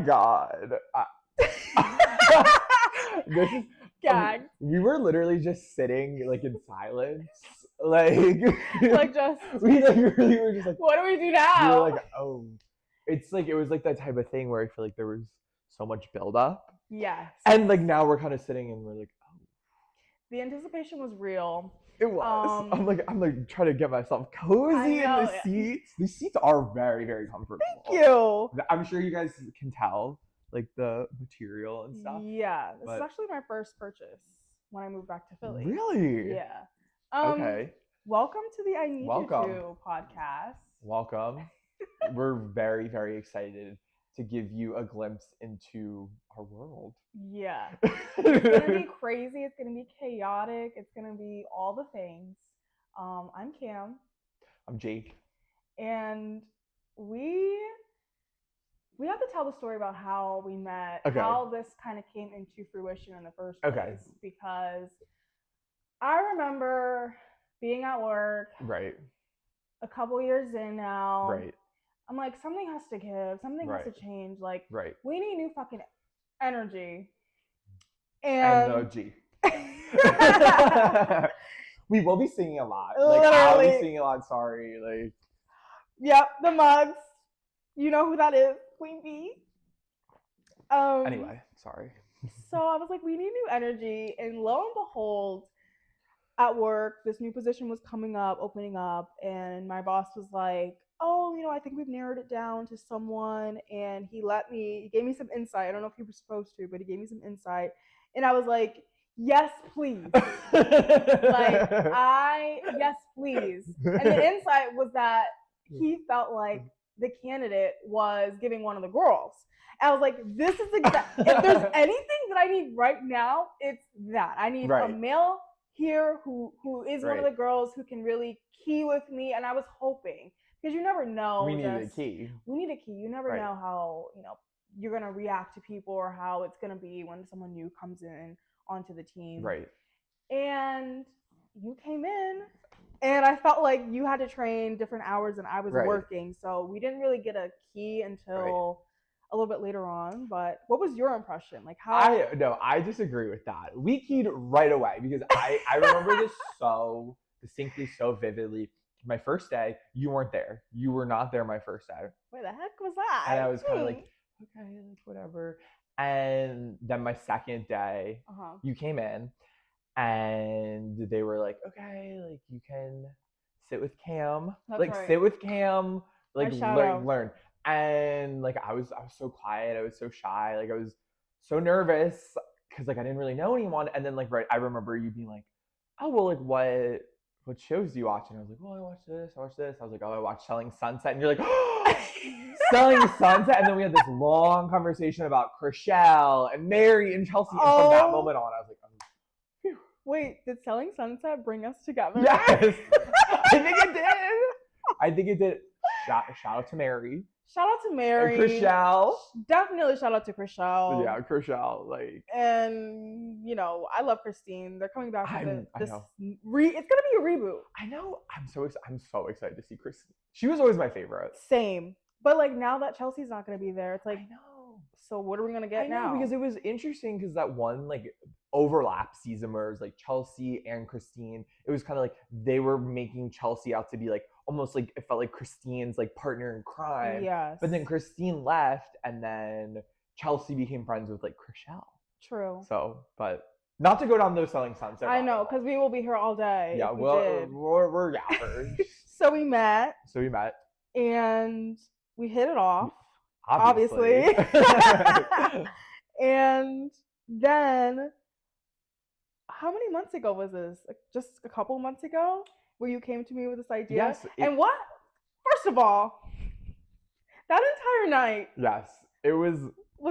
God. This is Gag. we were literally just sitting like in silence, like just we like really were just like, what do we do we now? were like, oh, it's like it was like that type of thing where I feel like there was so much buildup, Yes. and like now we're kind of sitting and we're like, oh, the anticipation was real. it was. I'm like trying to get myself cozy in the seats. These seats are very, very comfortable. Thank you. I'm sure you guys can tell, like the material and stuff. Yeah, this is actually my first purchase when I moved back to Philly. Really? Yeah. Okay. Welcome to the I Need You To podcast. Welcome. We're very, very excited to give you a glimpse into our world. Yeah. It's going to be crazy. It's going to be chaotic. It's going to be all the things. I'm Cam. I'm Jake. And we have to tell the story about how we met, how this kind of came into fruition in the first place. Because I remember being at work. Right. A couple years in now. Right. I'm like, something has to give. Something has to change. Like, we need new fucking energy. And we will be singing a lot. Literally. Like, I'll be singing a lot. Sorry. Like. Yep, the mugs. You know who that is. Queen Bee. Anyway, sorry. So I was like, we need new energy. And lo and behold, at work, this new position was opening up. And my boss was like, oh, I think we've narrowed it down to someone. And he gave me some insight. I don't know if he was supposed to, but he gave me some insight. And I was like, yes, please. Yes, please. And the insight was that he felt like the candidate was giving one of the girls. And I was like, this is if there's anything that I need right now, it's that. I need a male here who is one of the girls who can really key with me. And I was hoping, because you never know. We need a key. You never know how, you're going to react to people or how it's going to be when someone new comes in onto the team. Right. And you came in and I felt like you had to train different hours and I was working. So we didn't really get a key until a little bit later on. But what was your impression? Like how? I disagree with that. We keyed right away because I remember this so distinctly, so vividly. My first day, you weren't there. You were not there my first day. Where the heck was that? And I was kind of like, okay, like whatever. And then my second day, you came in and they were like, okay, like you can sit with Cam. Sit with Cam, like learn. And like I was so quiet, I was so shy, like I was so nervous because like I didn't really know anyone. And then like I remember you being like, oh well, like what shows do you watch? And I was like, well, I watch this. I was like, oh, I watch Selling Sunset. And you're like, oh, Selling Sunset. And then we had this long conversation about Chrishell and Mary and Chelsea. And from that moment on, I was like, oh, phew. Wait, did Selling Sunset bring us together? Yes. I think it did. Shout out to Mary. Shout out to Mary. And Chrishell. Definitely shout out to Chrishell. Yeah, Chrishell. Like. And, I love Christine. They're coming back with this. It's going to be a reboot. I know. I'm so excited to see Christine. She was always my favorite. Same. But, like, now that Chelsea's not going to be there, it's like, I know. So what are we going to get now? Because it was interesting because that one, like, overlap season where it was, like, Chelsea and Christine. It was kind of like they were making Chelsea out to be, like, almost like it felt like Christine's like partner in crime. Yes. But then Christine left and then Chelsea became friends with like Chrishell. True. So, but not to go down those Selling Sunset. I know, because we will be here all day. Yeah, we're yappers. So we met. And we hit it off. Obviously. And then how many months ago was this? Like just a couple months ago? Where you came to me with this idea. Yes. And what? First of all, that entire night. Yes. It was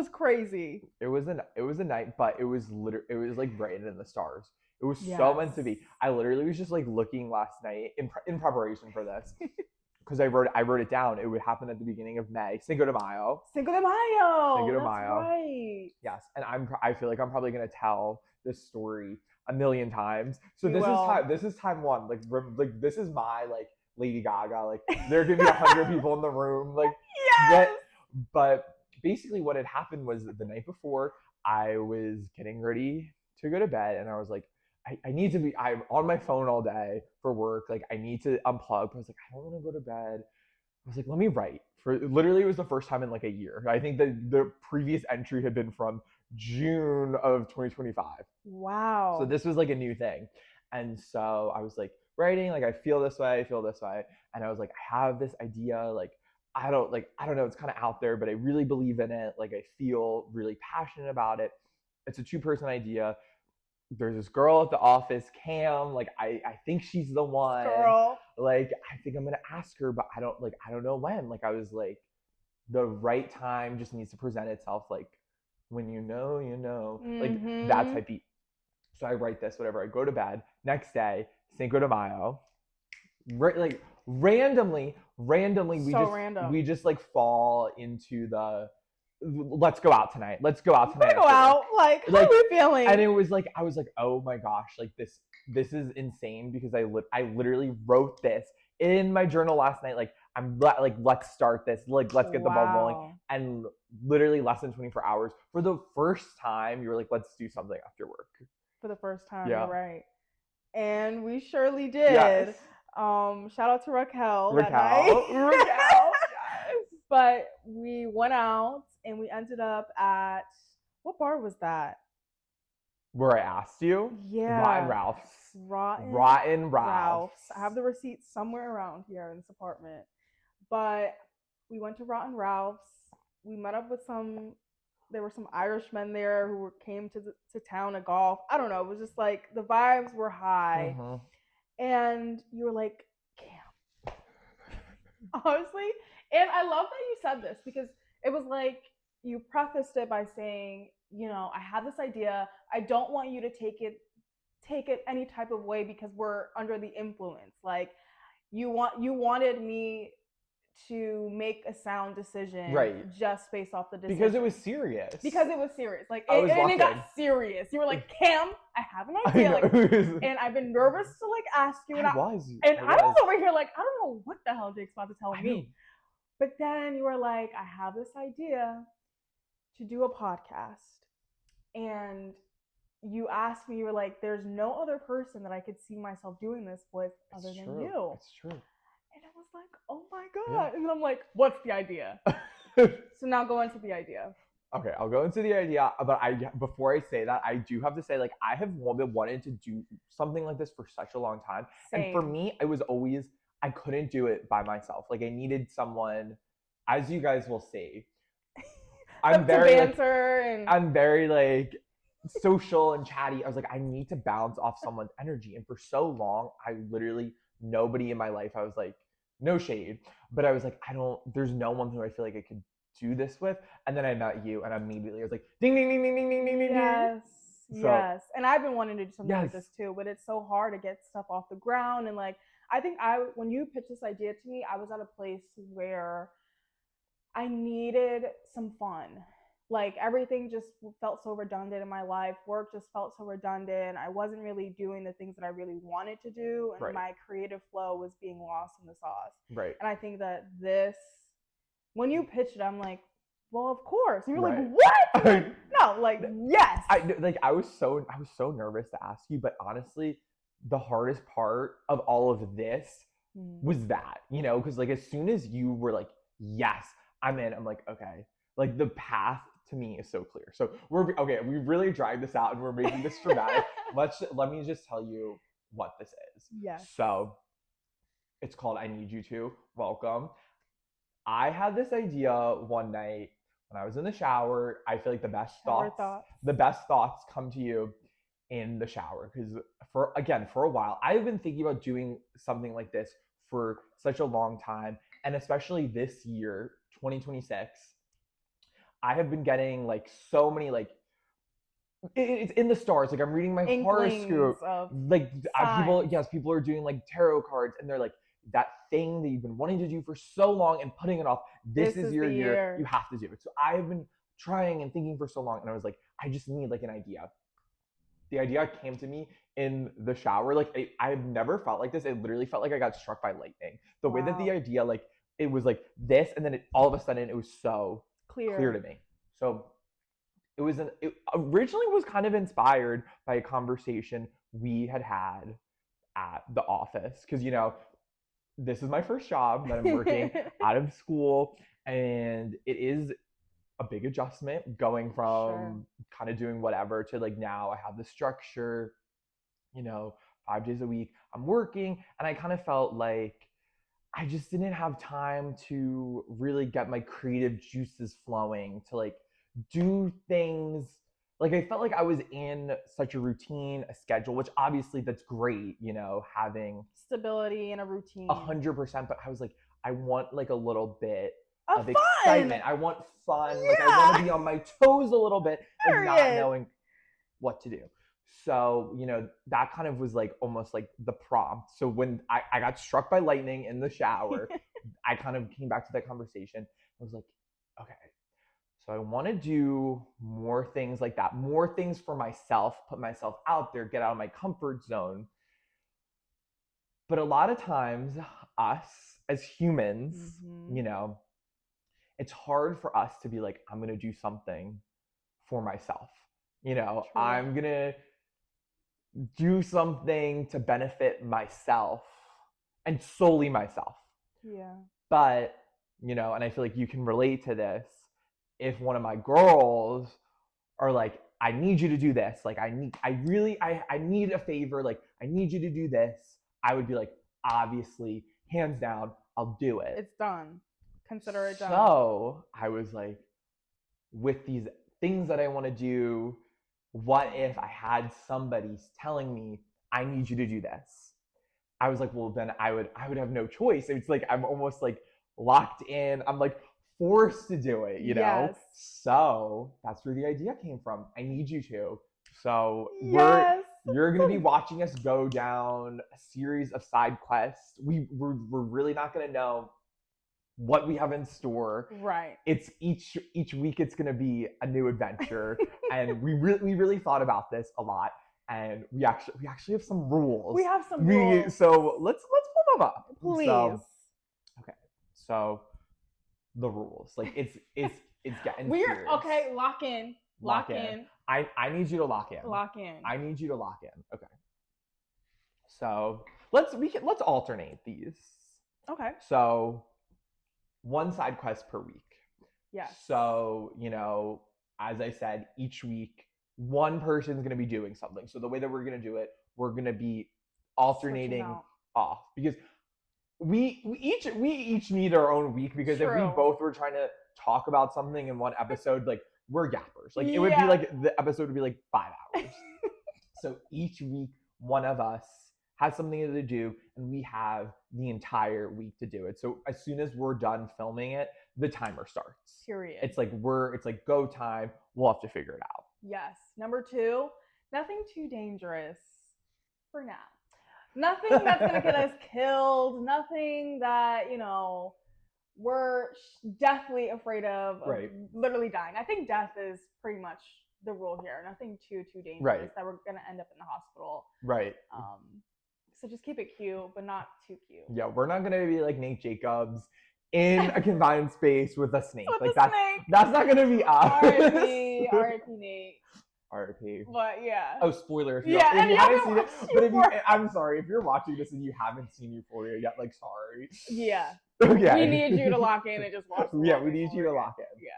crazy. It was a night, but it was like written in the stars. It was so meant to be. I literally was just like looking last night in preparation for this. Because I wrote it down. It would happen at the beginning of May. Cinco de Mayo. Cinco de Mayo. That's right. Yes. And I feel like I'm probably gonna tell this story a million times. So this is time one. Like this is my like Lady Gaga. Like there could be 100 people in the room. Like yes. But basically what had happened was the night before I was getting ready to go to bed, and I was like, I need to be, I'm on my phone all day for work. Like, I need to unplug. But I was like, I don't want to go to bed. I was like, let me write. For literally, it was the first time in like a year. I think the previous entry had been from June of 2025. Wow. So this was like a new thing. And so I was like writing, like, I feel this way, I feel this way. And I was like, I have this idea, like, I don't know, it's kind of out there, but I really believe in it. Like, I feel really passionate about it. It's a 2-person idea. There's this girl at the office, Cam, like, I think she's the one. Girl. Like, I think I'm gonna ask her, but I don't know when. Like, I was like, the right time just needs to present itself. Like, when you know, you know. Like, that type beat. So I write this, whatever. I go to bed. Next day, Cinco de Mayo. Like, randomly, we just like fall into the, let's go out tonight. Let's go out tonight. Go out. Like, how are we feeling? And it was like, I was like, oh my gosh, like, this is insane, because I literally wrote this in my journal last night. Like, I'm like, let's start this. Like, let's get the ball rolling. And literally less than 24 hours, for the first time, you were like, let's do something after work. For the first time, yeah. You're right. And we surely did. Yes. Shout out to Raquel. Raquel, yes. But we went out and we ended up at, what bar was that? Where I asked you? Yeah. Rotten Ralph's. Rotten Ralph's. I have the receipts somewhere around here in this apartment. But we went to Rotten Ralph's. We met up with there were some Irishmen there who came to town to golf. I don't know. It was just like, the vibes were high. And you were like, Cam. Honestly. And I love that you said this, because it was like, you prefaced it by saying, you know, I have this idea. I don't want you to take it any type of way, because we're under the influence. Like, you wanted me to make a sound decision, right, just based off the decision. Because it was serious. Like, it got serious. You were like, Cam, I have an idea. Like, and I've been nervous to like ask you. And I was over here like, I don't know what the hell Jake's about to tell me. But then you were like, I have this idea to do a podcast. And you asked me, you were like, there's no other person that I could see myself doing this with other than you. It's true. And I was like, oh my God. Yeah. And I'm like, what's the idea? So now go into the idea. Okay, I'll go into the idea, but before I say that, I do have to say, like, I have been wanting to do something like this for such a long time. Same. And for me, it was always, I couldn't do it by myself. Like, I needed someone, as you guys will see. I'm very like social and chatty. I was like, I need to bounce off someone's energy. And for so long, I literally, nobody in my life, I was like, no shade, but I was like, there's no one who I feel like I could do this with. And then I met you, and immediately I was like, ding, ding, ding, ding, ding, ding, ding, ding. Yes. And I've been wanting to do something like this too, but it's so hard to get stuff off the ground. And like, I think when you pitched this idea to me, I was at a place where I needed some fun. Like, everything just felt so redundant in my life. Work just felt so redundant. I wasn't really doing the things that I really wanted to do. And my creative flow was being lost in the sauce. Right. And I think that when you pitched it, I'm like, well, of course. And you're like, what? No, like, yes. I was so nervous to ask you, but honestly, the hardest part of all of this was that, you know, because like, as soon as you were like, yes, I'm in, I'm like, okay, like, the path to me is so clear. So we really drive this out and we're making this dramatic. Let me just tell you what this is. Yes. So it's called I Need You To. Welcome. I had this idea one night when I was in the shower. I feel like the best thoughts come to you in the shower, because for a while I've been thinking about doing something like this for such a long time, and especially this year, 2026. I have been getting like so many, like, it's in the stars. Like, I'm reading my horoscope. Like, people are doing like tarot cards, and they're like, that thing that you've been wanting to do for so long and putting it off. This is your year. You have to do it. So I have been trying and thinking for so long, and I was like, I just need like an idea. The idea came to me in the shower. Like, I've never felt like this. It literally felt like I got struck by lightning. The way that the idea, like, it was like this, and then all of a sudden it was so clear to me. So it originally was kind of inspired by a conversation we had at the office, because this is my first job that I'm working out of school, and it is a big adjustment going from kind of doing whatever to like now I have the structure, 5 days a week I'm working, and I kind of felt like I just didn't have time to really get my creative juices flowing to like do things. Like I felt like I was in such a routine, a schedule, which obviously that's great, having stability and a routine. 100%. But I was like, I want like a little bit of excitement. I want fun. Yeah. Like I want to be on my toes a little bit, like not knowing what to do. So, that kind of was like almost like the prompt. So when I got struck by lightning in the shower, I kind of came back to that conversation. I was like, okay, so I want to do more things like that, more things for myself, put myself out there, get out of my comfort zone. But a lot of times, us as humans, it's hard for us to be like, I'm going to do something for myself. True. I'm going to do something to benefit myself and solely myself. Yeah. But, and I feel like you can relate to this. If one of my girls are like, I need you to do this, like I need a favor, like I need you to do this, I would be like, obviously, hands down, I'll do it. It's done. Consider it done. So I was like, with these things that I want to do, what if I had somebody telling me, I need you to do this? I was like, well, then I would have no choice. It's like I'm almost like locked in. I'm like forced to do it, Yes. So that's where the idea came from. I need you to. So yes. You're going to be watching us go down a series of side quests. We're really not going to know what we have in store. Right. It's each week it's going to be a new adventure. And we really thought about this a lot. And we actually have some rules. We have some rules. So let's pull them up. Please. Okay. So the rules. Like it's getting We're serious. Okay, lock in. I need you to lock in. Lock in. I need you to lock in. Okay. So let's alternate these. Okay. So one side quest per week. Yes. So, as I said, each week one person's going to be doing something. So the way that we're going to do it, we're going to be alternating off, because we each need our own week, because if we both were trying to talk about something in one episode, like we're gappers. Like it would be like the episode would be like 5 hours. So each week one of us has something to do, and we have the entire week to do it. So as soon as we're done filming it, the timer starts. Period. It's like go time. We'll have to figure it out. Yes. Number 2, nothing too dangerous for now. Nothing that's going to get us killed. Nothing that, we're deathly afraid of literally dying. I think death is pretty much the rule here. Nothing too dangerous that we're going to end up in the hospital. Right. So just keep it cute, but not too cute. Yeah, we're not going to be like Nate Jacobs in a confined space with a snake. With like that's not going to be us. R.I.P. Nate. R.I.P. But yeah. Oh, spoiler! If you haven't seen it, but I'm sorry if you're watching this and you haven't seen Euphoria yet. Like, sorry. Yeah. Okay. We need you to lock in and just watch. Yeah, we need you to lock in. Yeah.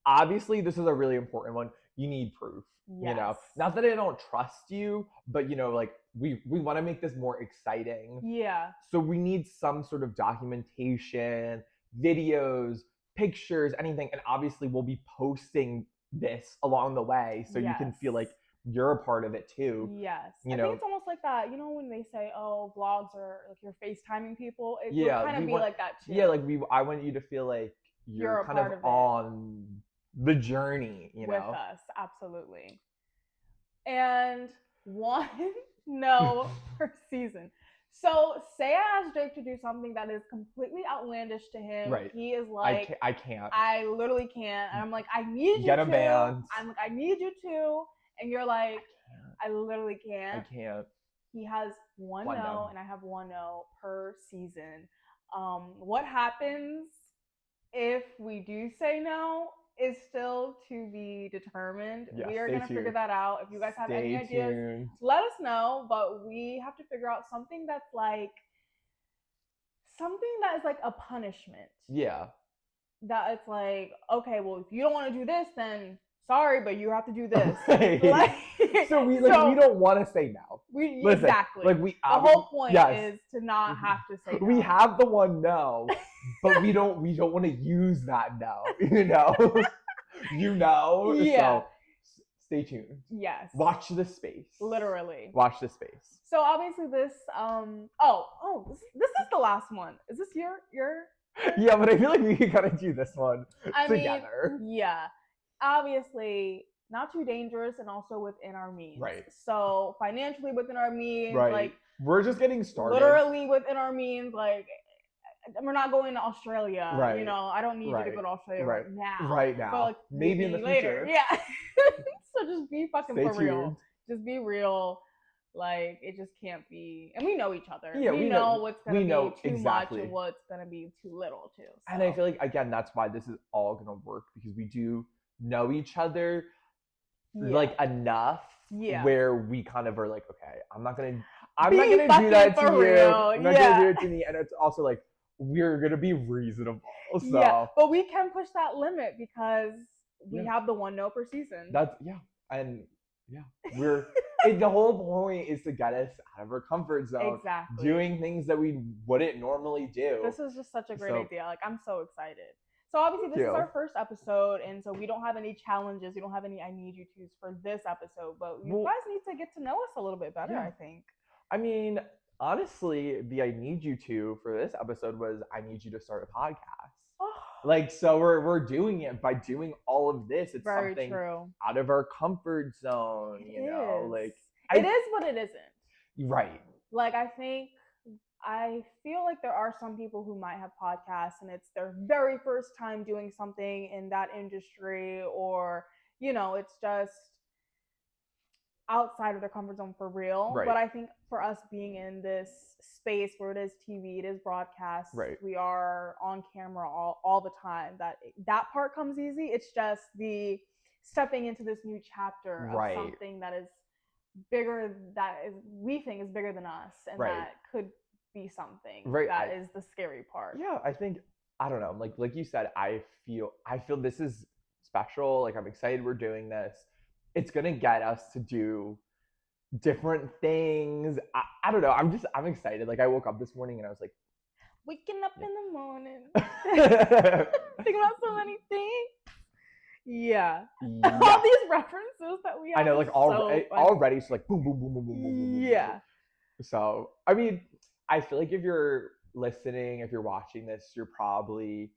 Obviously, this is a really important one. You need proof. Yes. Not that I don't trust you, but like we want to make this more exciting. Yeah. So we need some sort of documentation, videos, pictures, anything, and obviously we'll be posting this along the way, so you can feel like you're a part of it too. Yes. I think it's almost like that, when they say, oh, vlogs are like you're FaceTiming people, it would kind of be like that too. Yeah, like I want you to feel like you're kind of on the journey, with us. Absolutely. And per season. So say I ask Jake to do something that is completely outlandish to him. Right. He is like, I can't. I literally can't. And I'm like, I need you Get to. a band. I'm like, I need you to. And you're like, I literally can't. I can't. He has one no, and I have one no per season. What happens if we do say no, is still to be determined. Yeah, we are stay going to figure tuned. that out. If you guys have any Stay ideas, tuned. let us know. But we have to figure out something that's like something that is like a punishment. Yeah. That it's like, okay, well, if you don't want to do this, then sorry, but you have to do this. Right. Like, so we don't want to say no. Listen, exactly. Like we the whole point yes. is to not have to say no. We have the one no, but we don't want to use that no. You know. Yeah. So stay tuned. Yes. Watch the space. Literally. Watch the space. So obviously this this is the last one. Is this your Yeah, but I feel like we gotta do this one together. Yeah. Obviously not too dangerous and also within our means. Right. So financially within our means. Right. Like we're just getting started. Literally within our means, like we're not going to Australia. Right. You know, I don't need you to go to Australia right now. Right now. But like maybe in the later. future. Yeah. So just be fucking Stay for real. tuned. Just be real. Like it just can't be, and we know each other. Yeah, we know what's gonna be too exactly. much and what's gonna be too little too. So. And I feel like again, that's why this is all gonna work because we do know each other like enough where we kind of are like, okay, I'm not gonna do that to you. I'm not gonna do it to me. And it's also like we're gonna be reasonable. So yeah, but we can push that limit because we have the one no per season. We're the whole point is to get us out of our comfort zone. Exactly. Doing things that we wouldn't normally do. This is just such a great idea. Like I'm so excited. So obviously this is our first episode, and so we don't have any challenges. We don't have any I need you to's for this episode, but you guys need to get to know us a little bit better, I think. I mean, honestly, the I need you to for this episode was I need you to start a podcast. Like, so we're doing it by doing all of this. It's very something true. Out of our comfort zone, you know, like it is, but it isn't. Right. Like, I feel like there are some people who might have podcasts and it's their very first time doing something in that industry, or, you know, it's just outside of their comfort zone for real. Right. But I think for us being in this space where it is TV, it is broadcast, we are on camera all the time, that part comes easy. It's just the stepping into this new chapter of something that is bigger, we think is bigger than us, and that could be something that is the scary part. Yeah, I think, I don't know, like you said, I feel this is special. Like I'm excited we're doing this. It's gonna get us to do different things. I don't know. I'm excited. Like I woke up this morning and I was like, waking up in the morning, thinking about so many things. Yeah. All these references that we have. I know, like already it's like boom, boom, boom, boom, boom, boom, boom. Yeah. So I mean, I feel like if you're listening, if you're watching this, you're probably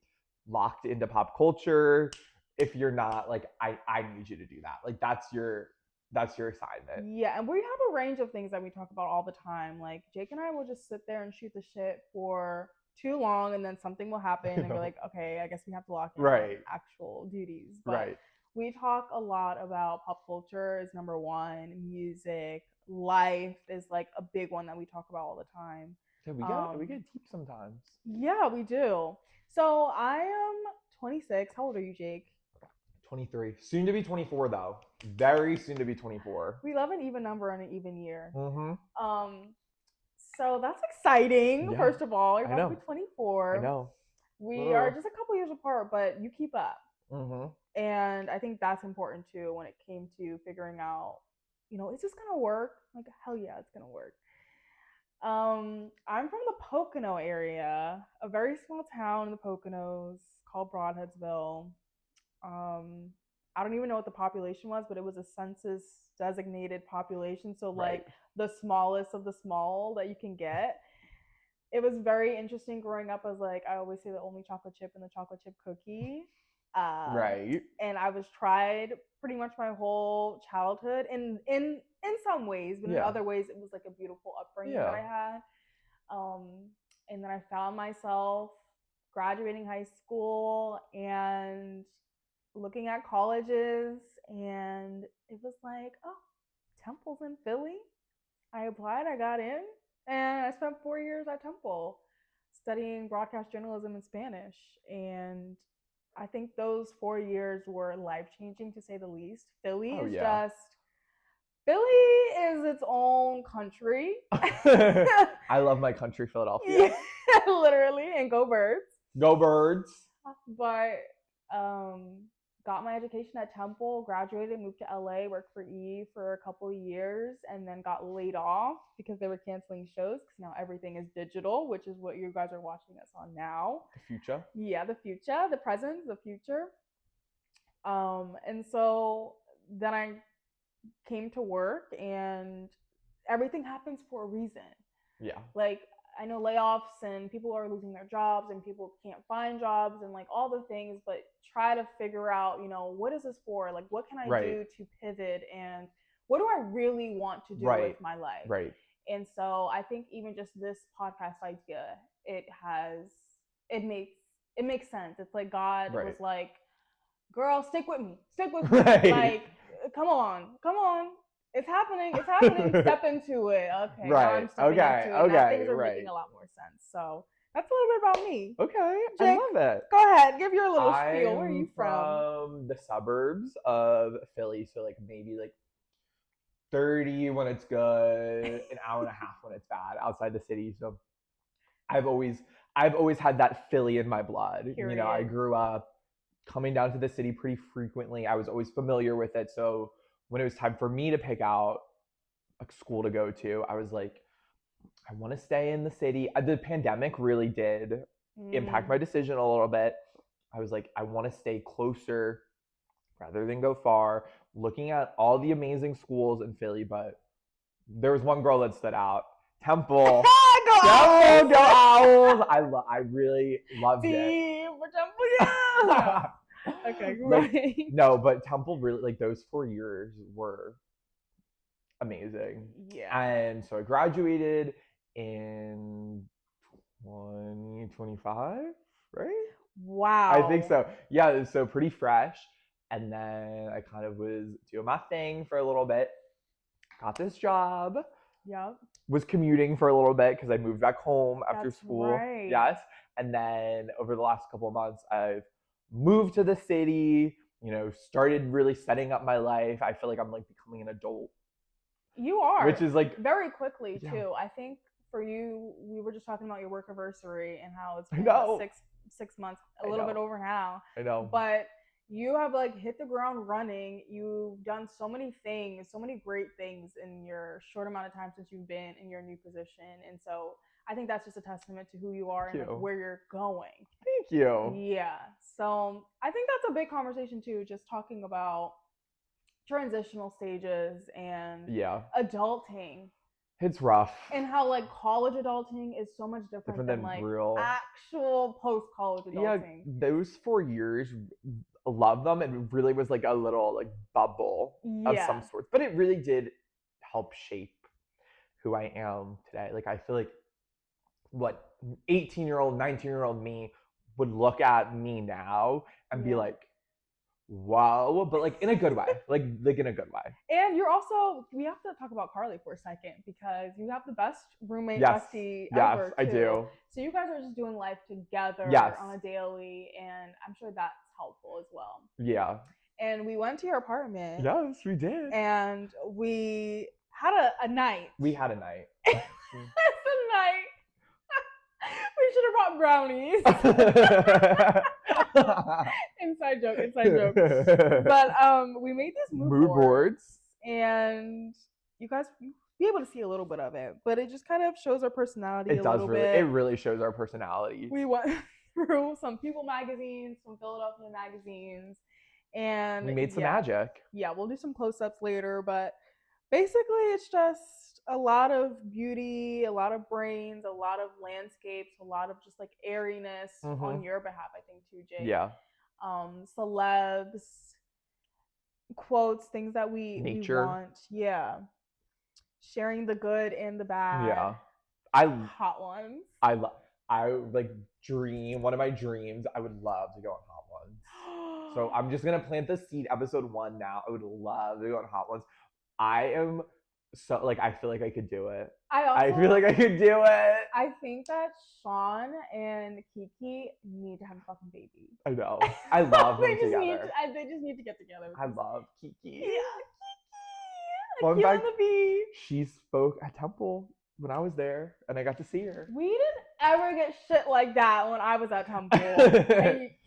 locked into pop culture. If you're not, like I need you to do that. Like that's your assignment. Yeah, and we have a range of things that we talk about all the time. Like Jake and I will just sit there and shoot the shit for too long, and then something will happen, and we're like, okay, I guess we have to lock in on actual duties. But we talk a lot about pop culture is number one, music, life is like a big one that we talk about all the time. Yeah, we get deep sometimes. Yeah, we do. So I am 26. How old are you, Jake? 23. Soon to be 24, though. Very soon to be 24. We love an even number and an even year. Mm-hmm. So that's exciting. First of all, you're about to be 24. I know. We are just a couple years apart, but you keep up. Mm-hmm. And I think that's important too when it came to figuring out, you know, is this gonna work? Like, hell yeah, it's gonna work. I'm from the Pocono area, a very small town in the Poconos called Broadheadsville. I don't even know what the population was, but it was a census designated population. So like the smallest of the small that you can get. It was very interesting growing up as like, I always say the only chocolate chip in the chocolate chip cookie. And I was tried pretty much my whole childhood in some ways, but in other ways it was like a beautiful upbringing that I had. And then I found myself graduating high school and looking at colleges, and it was like, oh, Temple's in Philly. I applied, I got in, and I spent 4 years at Temple. studying broadcast journalism in Spanish. And I think those 4 years were life-changing, to say the least. Philly is its own country. I love my country, Philadelphia. Yeah, literally, and go Birds. Go Birds. But got my education at Temple, graduated, moved to LA, worked for E for a couple of years, and then got laid off because they were canceling shows because now everything is digital, which is what you guys are watching us on now. The future. Yeah, the future, the present, the future. And so then I came to work, and everything happens for a reason. Yeah. Like, I know layoffs and people are losing their jobs and people can't find jobs and like all the things, but try to figure out, what is this for? Like, what can I do to pivot, and what do I really want to do with my life? Right. And so I think even just this podcast idea, it makes sense. It's like God was like, girl, stick with me. Like, come on. It's happening. Step into it. Okay. Right. I'm stepping into it. Now things are making a lot more sense. So that's a little bit about me. Okay. Jake, I love it. Go ahead. Give your little spiel. Where are you from the suburbs of Philly. So like maybe like 30 when it's good, an hour and a half when it's bad outside the city. So I've always had that Philly in my blood. Period. I grew up coming down to the city pretty frequently. I was always familiar with it. So when it was time for me to pick out a school to go to, I was like, I want to stay in the city. The pandemic really did impact my decision a little bit. I was like, I want to stay closer rather than go far, looking at all the amazing schools in Philly, but there was one girl that stood out. Temple. Go Owls! I really loved it. Yeah. Okay, right. No, but Temple really, like, those 4 years were amazing. Yeah. And so I graduated in 2025, right? Wow. I think so. Yeah, it was so pretty fresh. And then I kind of was doing my thing for a little bit. Got this job. Yep. Was commuting for a little bit because I moved back home after school. Right. Yes. And then over the last couple of months, I've moved to the city, started really setting up my life. I feel like I'm like becoming an adult. You are. Which is like very quickly too. I think for you, we were just talking about your work anniversary and how it's been six months, a little bit over now. I know. But you have like hit the ground running. You've done so many things, so many great things in your short amount of time since you've been in your new position. And so I think that's just a testament to who you are and like where you're going. Thank you. Yeah. So I think that's a big conversation too, just talking about transitional stages and adulting. It's rough. And how like college adulting is so much different than like real actual post-college adulting. Yeah, those 4 years, love them. It really was like a little like bubble of some sorts. But it really did help shape who I am today. Like I feel like what 18-year-old, 19-year-old me would look at me now and be like, wow, but like in a good way, like in a good way. And you're also, we have to talk about Carly for a second because you have the best roommate bestie ever. Yes, I do. So you guys are just doing life together on a daily, and I'm sure that's helpful as well. Yeah. And we went to your apartment. Yes, we did. And we had a night. We had a night. It's a night. We should have brought brownies. Inside joke. But we made these mood boards, and you guys be able to see a little bit of it, but it just kind of shows our personality a little bit. It really shows our personality. We went through some People magazines, some Philadelphia magazines, and we made some magic. Yeah, we'll do some close-ups later, but basically it's just a lot of beauty, a lot of brains, a lot of landscapes, a lot of just like airiness on your behalf, I think too, Jake. Yeah. Celebs, quotes, things that we want. Yeah. Sharing the good and the bad. Yeah. Hot Ones. I like dream, one of my dreams, I would love to go on Hot Ones. So I'm just going to plant the seed, episode 1 now. I would love to go on Hot Ones. I am so like I feel like I could do it. I feel like I could do it. I think that Sean and Kiki need to have a fucking baby. I know. I love them together. They just need to get together. I love Kiki. Yeah, Kiki. Well, in fact, on the beach. She spoke at Temple when I was there, and I got to see her. We didn't ever get shit like that when I was at Temple.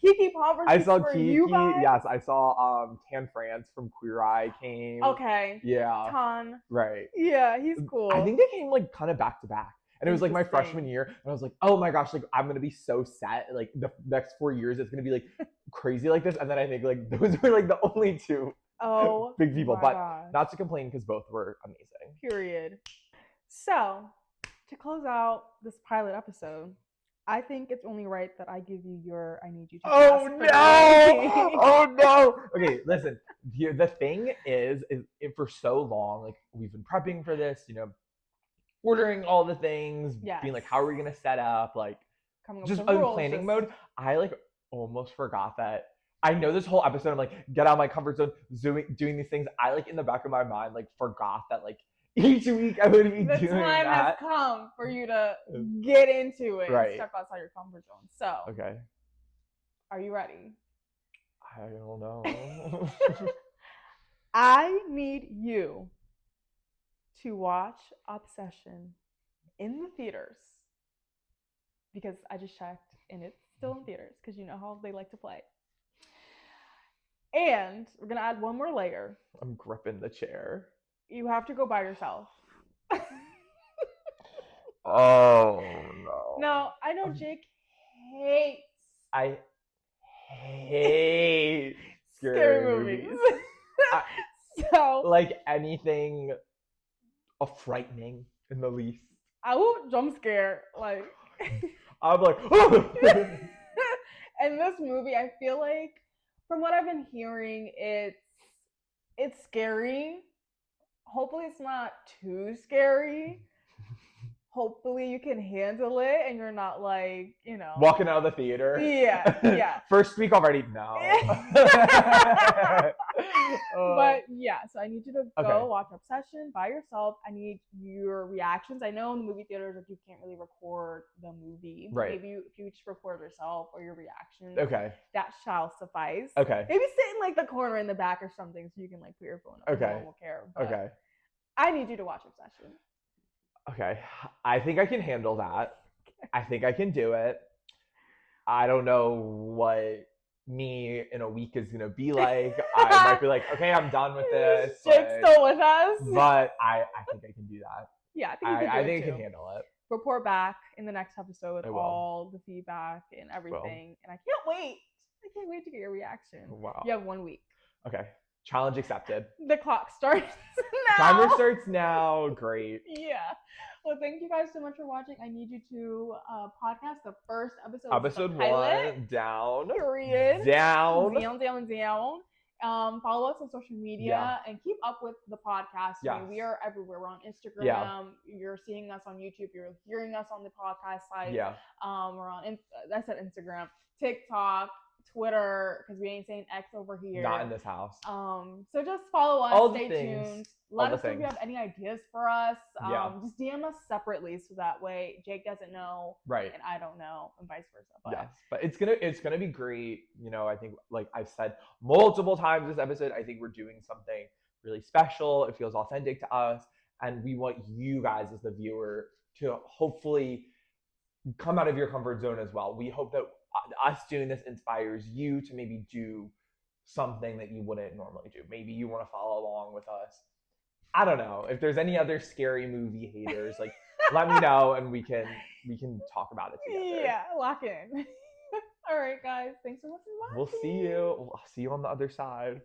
Kiki Palmer. I saw Kiki. Yes, I saw Tan France from Queer Eye came. Okay. Yeah. Tan. Right. Yeah, he's cool. I think they came like kind of back to back. And it was like my freshman year, and I was like, oh my gosh, like I'm gonna be so set. Like the next 4 years, it's gonna be like crazy like this. And then I think like those were like the only two big people. But not to complain because both were amazing. Period. So to close out this pilot episode, I think it's only right that I give you your I need you to. Oh no! Oh no! Okay, listen. The thing is for so long, like we've been prepping for this, you know, ordering all the things, being like, how are we gonna set up, like just in planning mode. I like almost forgot that. I know this whole episode, I'm like, get out of my comfort zone, doing these things. I like in the back of my mind, like forgot that like each week I would be doing that. The time has come for you to get into it, right? And step outside your comfort zone. So, okay, are you ready? I don't know. I need you to watch Obsession in the theaters because I just checked and it's still in theaters because you know how they like to play. And we're gonna add one more layer. I'm gripping the chair. You have to go by yourself. Oh no. No, I know Jake hates. I hate scary movies. So like anything frightening in the least. I won't jump scare. Like I'm like, oh! And this movie, I feel like from what I've been hearing, it's scary. Hopefully it's not too scary. Hopefully you can handle it and you're not like, you know, walking out of the theater. Yeah. First week already, no. But yeah, so I need you to go watch Obsession by yourself. I need your reactions. I know in the movie theaters that you can't really record the movie. Right. Maybe if you just record yourself or your reactions. Okay. That shall suffice. Okay. Maybe sit in like the corner in the back or something so you can like put your phone up. Okay. No one will care. But okay. I need you to watch Obsession. Okay. I think I can handle that. I think I can do it. I don't know what me in a week is gonna be like. I might be like, okay, I'm done with this. Jake's still with us. But I think I can do that. Yeah, I think I can handle it. Report back in the next episode with all the feedback and everything. And I can't wait. I can't wait to get your reaction. Wow. You have 1 week. Okay. Challenge accepted. The clock starts now. Timer starts now. Great. Yeah. Well, thank you guys so much for watching. I need you to podcast the first episode. Episode 1 down. Period. Down. Follow us on social media and keep up with the podcast. Yes. I mean, we are everywhere. We're on Instagram. Yeah. You're seeing us on YouTube. You're hearing us on the podcast site. Yeah. We're on. I said Instagram, TikTok, Twitter, because we ain't saying X over here. Not in this house. So just follow us. Stay tuned. Let us know if you have any ideas for us. Just DM us separately so that way Jake doesn't know, right, and I don't know, and vice versa. But yes, but it's gonna be great. You know, I think like I've said multiple times this episode, I think we're doing something really special. It feels authentic to us, and we want you guys as the viewer to hopefully come out of your comfort zone as well. We hope that us doing this inspires you to maybe do something that you wouldn't normally do. Maybe you want to follow along with us. I don't know. If there's any other scary movie haters, like let me know and we can talk about it together. Yeah, lock in. All right, guys. Thanks so much for watching. We'll see you. I'll see you on the other side.